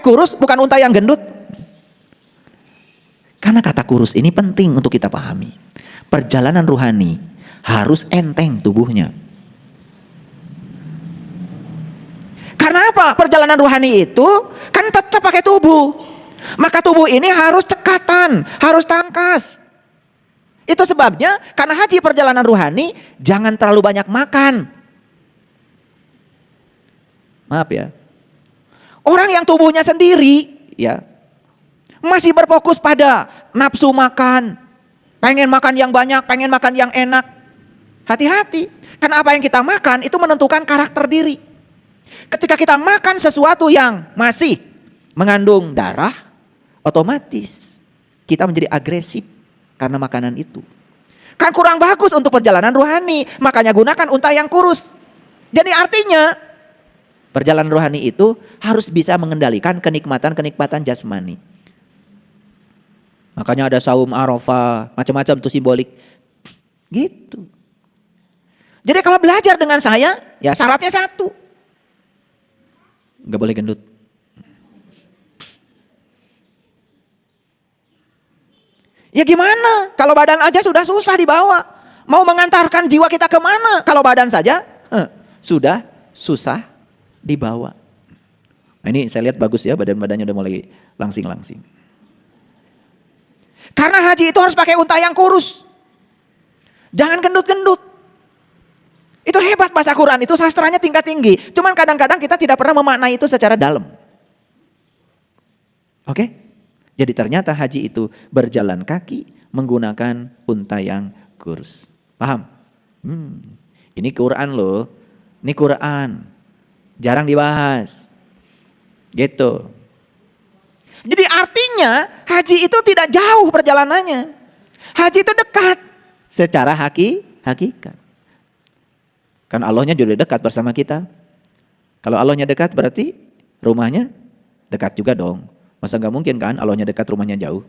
kurus bukan unta yang gendut. Karena kata kurus ini penting untuk kita pahami. Perjalanan ruhani harus enteng tubuhnya. Karena apa? Perjalanan ruhani itu kan tetap pakai tubuh. Maka tubuh ini harus cekatan, harus tangkas. Itu sebabnya karena haji perjalanan ruhani jangan terlalu banyak makan. Maaf ya. Orang yang tubuhnya sendiri ya masih berfokus pada nafsu makan. Pengen makan yang banyak, pengen makan yang enak. Hati-hati. Karena apa yang kita makan itu menentukan karakter diri. Ketika kita makan sesuatu yang masih mengandung darah, otomatis kita menjadi agresif karena makanan itu. Kan kurang bagus untuk perjalanan rohani, makanya gunakan unta yang kurus. Jadi artinya perjalanan rohani itu harus bisa mengendalikan kenikmatan-kenikmatan jasmani. Makanya ada saum Arafah, macam-macam itu simbolik. Gitu. Jadi kalau belajar dengan saya, ya syaratnya satu. Gak boleh gendut. Ya gimana? Kalau badan aja sudah susah dibawa. Mau mengantarkan jiwa kita kemana? Kalau badan saja sudah susah dibawa. Nah, ini saya lihat bagus ya, badan-badannya udah mulai langsing-langsing. Karena haji itu harus pakai unta yang kurus. Jangan gendut-gendut. Itu hebat bahasa Quran, itu sastranya tingkat tinggi. Cuman kadang-kadang kita tidak pernah memaknai itu secara dalam. Oke? Jadi ternyata haji itu berjalan kaki menggunakan unta yang kurus. Paham? Ini Quran loh. Ini Quran. Jarang dibahas. Gitu. Jadi artinya haji itu tidak jauh perjalanannya. Haji itu dekat secara hakikat. Kan Allahnya juga dekat bersama kita. Kalau Allahnya dekat berarti rumahnya dekat juga dong. Masa nggak mungkin kan Allahnya dekat rumahnya jauh.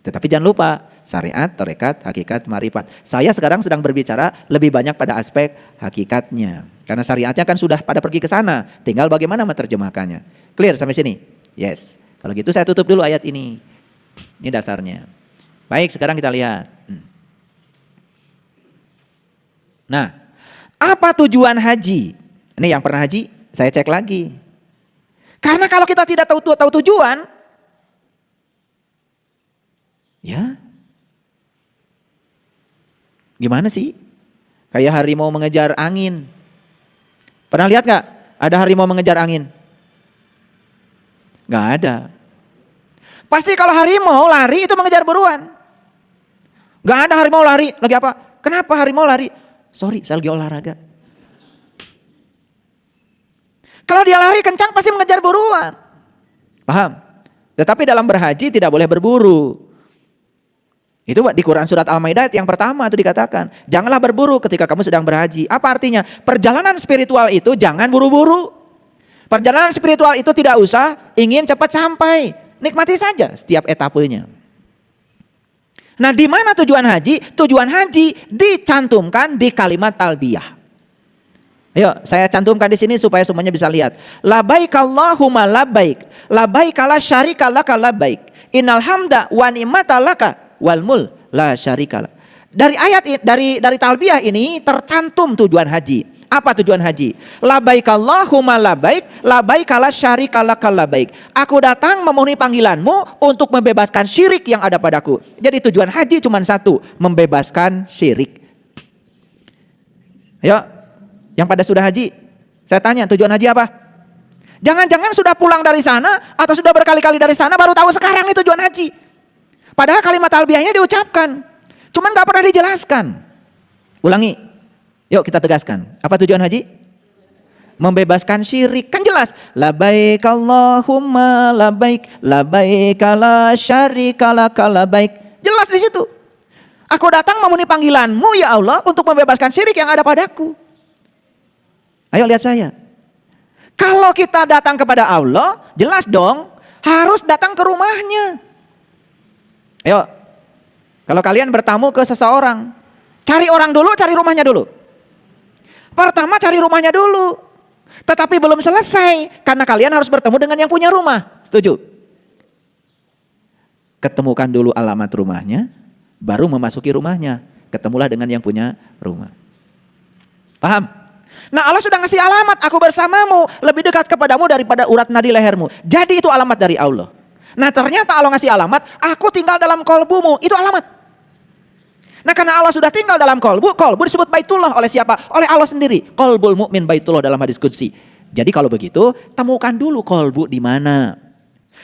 Tetapi jangan lupa syariat, tarekat, hakikat, marifat. Saya sekarang sedang berbicara lebih banyak pada aspek hakikatnya. Karena syariatnya kan sudah pada pergi ke sana. Tinggal bagaimana menerjemahkannya. Clear sampai sini? Yes. Kalau gitu saya tutup dulu ayat ini. Ini dasarnya. Baik, sekarang kita lihat. Nah, apa tujuan haji? Ini yang pernah haji, saya cek lagi. Karena kalau kita tidak tahu tujuan, ya, gimana sih? Kayak harimau mengejar angin. Pernah lihat gak? Ada harimau mengejar angin? Gak ada. Pasti kalau harimau lari itu mengejar buruan. Gak ada harimau lari, lagi apa? Kenapa harimau lari? Sorry, saya lagi olahraga. Kalau dia lari kencang pasti mengejar buruan. Paham? Tetapi dalam berhaji tidak boleh berburu. Itu di Quran surat Al-Maidah yang pertama itu dikatakan. Janganlah berburu ketika kamu sedang berhaji. Apa artinya? Perjalanan spiritual itu jangan buru-buru. Perjalanan spiritual itu tidak usah ingin cepat sampai. Nikmati saja setiap etapenya. Nah, di mana tujuan haji? Tujuan haji dicantumkan di kalimat talbiyah. Ayo, saya cantumkan di sini supaya semuanya bisa lihat. Labbaik Allahumma labbaik, labbaik la syarika laka labbaik. Innal hamda wa ni'mata laka wal mul la syarika lak. Dari ayat dari talbiyah ini tercantum tujuan haji. Apa tujuan haji? Labbaik Allahumma labbaik, labbaik la syarika laka labbaik. Aku datang memenuhi panggilanmu untuk membebaskan syirik yang ada padaku. Jadi tujuan haji cuma satu, membebaskan syirik. Ayo, yang pada sudah haji, saya tanya tujuan haji apa? Jangan-jangan sudah pulang dari sana atau sudah berkali-kali dari sana baru tahu sekarang itu tujuan haji. Padahal kalimat talbiyahnya diucapkan, cuman gak pernah dijelaskan. Ulangi. Yuk kita tegaskan. Apa tujuan haji? Membebaskan syirik. Kan jelas. Labbaik Allahumma labbaik, labbaik la syarika laka labbaik. Jelas di situ. Aku datang memenuhi panggilanmu ya Allah untuk membebaskan syirik yang ada padaku. Ayo lihat saya. Kalau kita datang kepada Allah, jelas dong harus datang ke rumahnya. Ayo. Kalau kalian bertamu ke seseorang, cari orang dulu, cari rumahnya dulu. Pertama cari rumahnya dulu. Tetapi belum selesai, karena kalian harus bertemu dengan yang punya rumah. Setuju? Ketemukan dulu alamat rumahnya, baru memasuki rumahnya. Ketemulah dengan yang punya rumah. Paham? Nah, Allah sudah ngasih alamat, aku bersamamu, lebih dekat kepadamu daripada urat nadi lehermu. Jadi itu alamat dari Allah. Nah, ternyata Allah ngasih alamat, aku tinggal dalam kolbumu, itu alamat. Nah, karena Allah sudah tinggal dalam kolbu disebut Baitullah oleh siapa? Oleh Allah sendiri. Kolbul mu'min Baitullah dalam hadis qudsi. Jadi kalau begitu, temukan dulu kolbu di mana.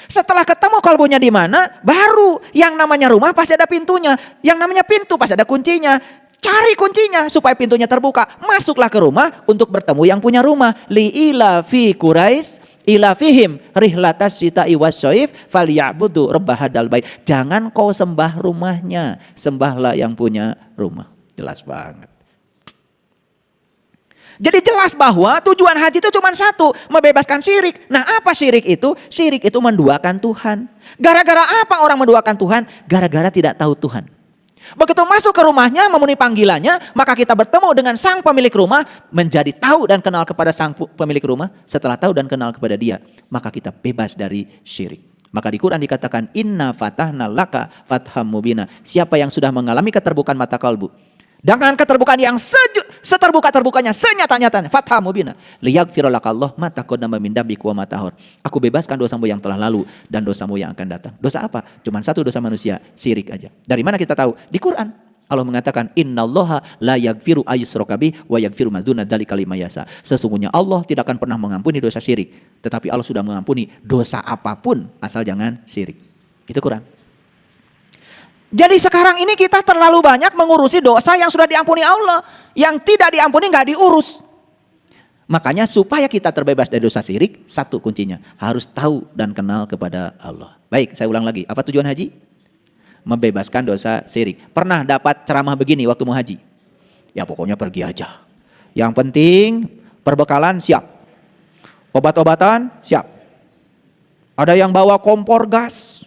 Setelah ketemu kolbunya di mana, baru yang namanya rumah pasti ada pintunya. Yang namanya pintu pasti ada kuncinya. Cari kuncinya supaya pintunya terbuka. Masuklah ke rumah untuk bertemu yang punya rumah. Li'ila fi Quraisy ila fihim rihlatas syita'i wasyaif falyabudu rabb hadzal bait. Jangan kau sembah rumahnya, sembahlah yang punya rumah. Jelas banget. Jadi jelas bahwa tujuan haji itu cuma satu, membebaskan syirik. Nah, apa syirik itu? Syirik itu menduakan Tuhan. Gara-gara apa orang menduakan Tuhan? Gara-gara tidak tahu Tuhan. Begitu masuk ke rumahnya, memenuhi panggilannya, maka kita bertemu dengan sang pemilik rumah, menjadi tahu dan kenal kepada sang pemilik rumah. Setelah tahu dan kenal kepada dia, maka kita bebas dari syirik. Maka di Quran dikatakan, Inna fatahna laka fatham mubina. Siapa yang sudah mengalami keterbukaan mata kalbu, dengan keterbukaan yang seterbuka-terbukanya, senyata-nyatanya, fathah mubina, liyaghfira lakallah ma taqaddama min dambika wa ma ta'akhkhar. Aku bebaskan dosamu yang telah lalu dan dosamu yang akan datang. Dosa apa? Cuman satu dosa manusia, syirik aja. Dari mana kita tahu? Di Quran. Allah mengatakan, innallaha la yaghfiru ayyushraka bih wa yaghfiru ma dzuna dzalika liman yasha. Sesungguhnya Allah tidak akan pernah mengampuni dosa syirik, tetapi Allah sudah mengampuni dosa apapun asal jangan syirik. Itu Quran. Jadi sekarang ini kita terlalu banyak mengurusi dosa yang sudah diampuni Allah. Yang tidak diampuni nggak diurus. Makanya supaya kita terbebas dari dosa syirik, satu kuncinya, harus tahu dan kenal kepada Allah. Baik, saya ulang lagi. Apa tujuan haji? Membebaskan dosa syirik. Pernah dapat ceramah begini waktu mau haji? Ya pokoknya pergi aja. Yang penting perbekalan siap. Obat-obatan siap. Ada yang bawa kompor gas.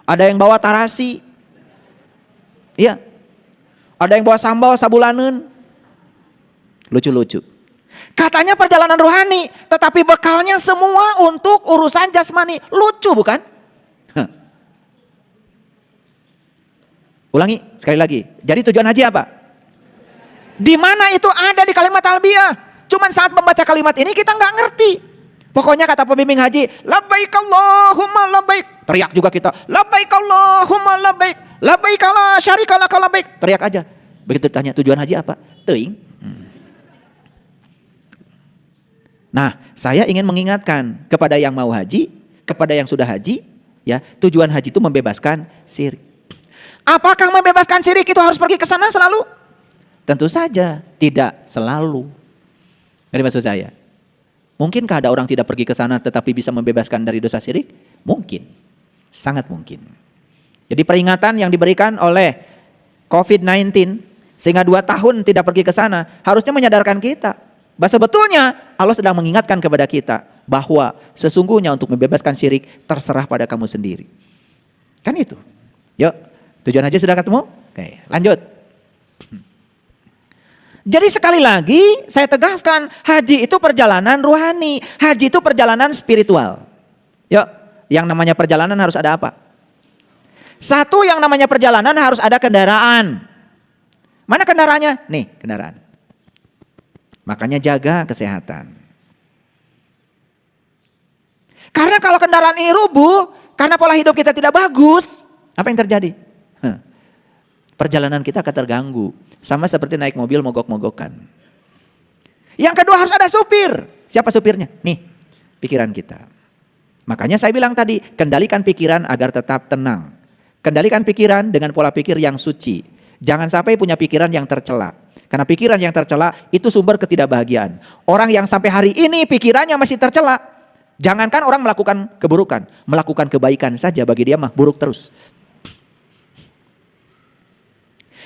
Ada yang bawa tarasi. Iya. Ada yang bawa sambal sabulaneun. Lucu-lucu. Katanya perjalanan rohani, tetapi bekalnya semua untuk urusan jasmani. Lucu bukan? Ulangi sekali lagi. Jadi tujuan haji apa? Di mana itu ada di kalimat talbiyah. Cuman saat membaca kalimat ini kita nggak ngerti. Pokoknya kata pembimbing haji, labbaik Allahumma labbaik. Teriak juga kita, labbaik Allahumma labbaik. Labbaik la syarika laka labbaik. Teriak aja. Begitu ditanya tujuan haji apa? Teuing. Nah, saya ingin mengingatkan kepada yang mau haji, kepada yang sudah haji, ya, tujuan haji itu membebaskan syirik. Apakah membebaskan syirik itu harus pergi ke sana selalu? Tentu saja tidak selalu. Jadi maksud saya, mungkinkah ada orang tidak pergi ke sana tetapi bisa membebaskan dari dosa syirik? Mungkin, sangat mungkin. Jadi peringatan yang diberikan oleh COVID-19 sehingga 2 tahun tidak pergi ke sana harusnya menyadarkan kita bahwa sebetulnya Allah sedang mengingatkan kepada kita bahwa sesungguhnya untuk membebaskan syirik terserah pada kamu sendiri. Kan itu. Yuk, tujuan haji sudah ketemu? Oke, lanjut. Jadi sekali lagi saya tegaskan, haji itu perjalanan rohani, haji itu perjalanan spiritual. Yuk, yang namanya perjalanan harus ada apa? Satu, yang namanya perjalanan harus ada kendaraan. Mana kendaraannya? Nih, kendaraan. Makanya jaga kesehatan. Karena kalau kendaraan ini rubuh, karena pola hidup kita tidak bagus, apa yang terjadi? Perjalanan kita akan terganggu. Sama seperti naik mobil mogok-mogokan. Yang kedua harus ada supir. Siapa supirnya? Nih, pikiran kita. Makanya saya bilang tadi, kendalikan pikiran agar tetap tenang. Kendalikan pikiran dengan pola pikir yang suci. Jangan sampai punya pikiran yang tercela. Karena pikiran yang tercela itu sumber ketidakbahagiaan. Orang yang sampai hari ini pikirannya masih tercela. Jangankan orang melakukan keburukan, melakukan kebaikan saja bagi dia mah buruk terus.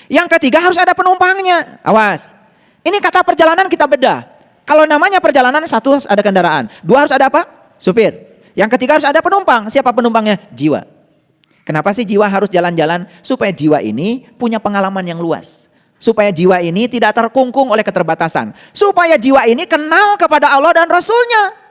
Yang ketiga harus ada penumpangnya. Awas. Ini kata perjalanan kita bedah. Kalau namanya perjalanan, satu harus ada kendaraan. Dua harus ada apa? Supir. Yang ketiga harus ada penumpang. Siapa penumpangnya? Jiwa. Kenapa sih jiwa harus jalan-jalan? Supaya jiwa ini punya pengalaman yang luas. Supaya jiwa ini tidak terkungkung oleh keterbatasan. Supaya jiwa ini kenal kepada Allah dan Rasulnya.